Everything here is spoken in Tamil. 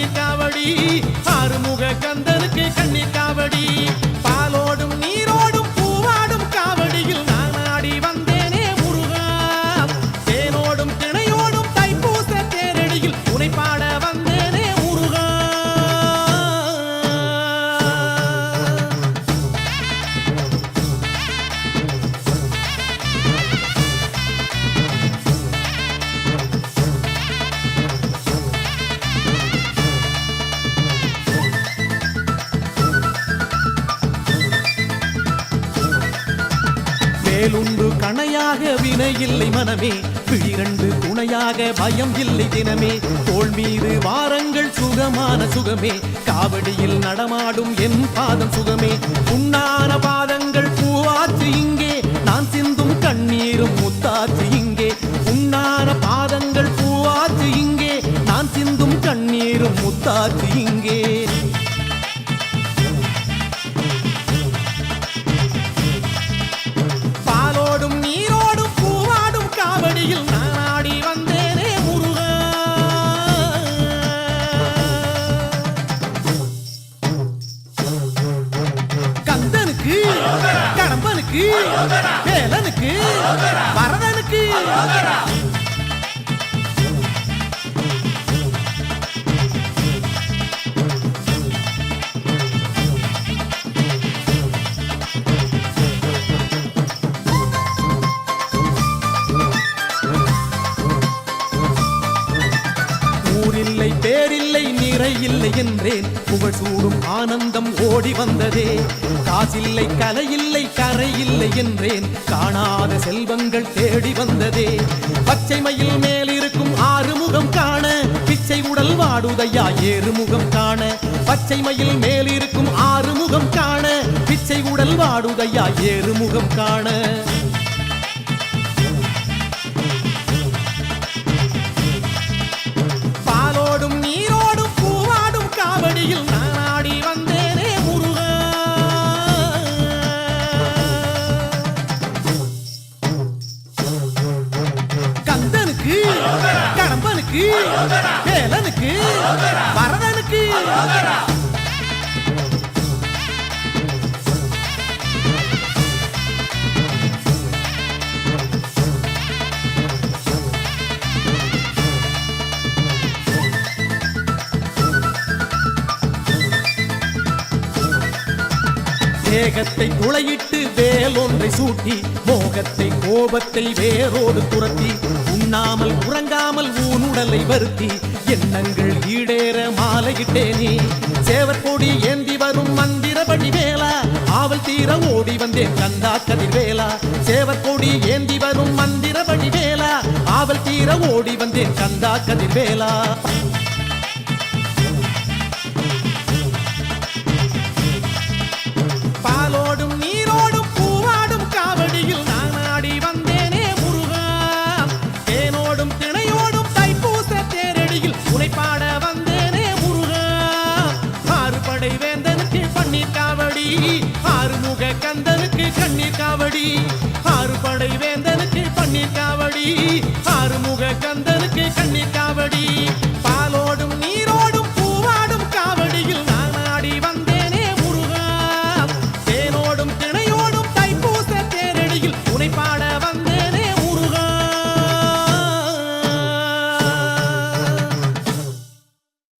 பன்னீர் காவடி ஆறுமுக கந்தனுக்கு கண்ணீர் காவடி பாலோடும் நீரோடும் பூவாடும் காவடியில் நான் ஆடி வந்தேனே முருகா தேனோடும் திணையோடும் தைப்பூச தேரடியில் உனை பாட வந்தேனே முருகா வேலுண்டு கணையாக வினை இல்லை மனமே பிழிரண்டு துணையாக பயம் இல்லை தினமே தோள் மீது வாரங்கள் சுகமான சுகமே காவடியில் நடமாடும் என் பாதம் சுகமே உண்ணான பாதங்கள் பூவாச்சு இங்கே நான் சிந்தும் கண்ணீரும் முத்தாச்சு இங்கே உண்ணான பாதங்கள் பூவாச்சு இங்கே நான் சிந்தும் கண்ணீரும் முத்தாச்சு இங்கே கடம்பனுக்கு வேலனுக்கு வரதனுக்கு ஊரில்லை பேரில்லை நிறை இல்லை என்றேன் புகழ் சூடும் ஆனந்தம் ஓடி வந்ததே காசில்லை கலையில்லை கரை இல்லை என்றேன் காணாத செல்வங்கள் தேடி வந்ததே பச்சை மயில் மேல் இருக்கும் ஆறுமுகம் காண பிச்சை உடல் வாடுதையா ஏறுமுகம் காண பச்சை மயில் மேல் இருக்கும் ஆறுமுகம் காண பிச்சை உடல் வாடுதையா ஏறுமுகம் காண பாலோடும் நீரோடும் பூவாடும் காவடியில் நான் ஆடி வந்தேனே முருகா கந்தனுக்கு கடம்பனுக்கு வேலனுக்கு வரதனுக்கு தேகத்தை துளையிட்டு வேலொன்றை சூட்டி மோகத்தை கோபத்தை வேரோடு துரத்தி உண்ணாமல் உறங்காமல் ஊனுடலை வருத்தி எண்ணங்கள் ஈடேற மாலையிட்டேனே சேவற்கொடி ஏந்தி வரும் மந்திரபடி வேளா ஆவல் தீர ஓடி வந்தேன் கந்தா கதிர்வேலா சேவற்கொடி ஏந்தி வரும் மந்திரபடி வேளா ஆவல் தீர ஓடி வந்தேன் கந்தா கதிர்வேலா பாலோடும் நீரோடும் பூவாடும் காவடியில் நான் ஆடி வந்தேனே முருகா தேனோடும் திணையோடும் தைப்பூச தேரடியில் உனை பாட வந்தேனே முருகா ஆறுபடை வேந்தனுக்கு பன்னீர் காவடி ஆறுமுக கந்தனுக்கு கண்ணீர் காவடி ஆறுபடை வேந்தனுக்கு பன்னீர் காவடி ஆறுமுக கந்த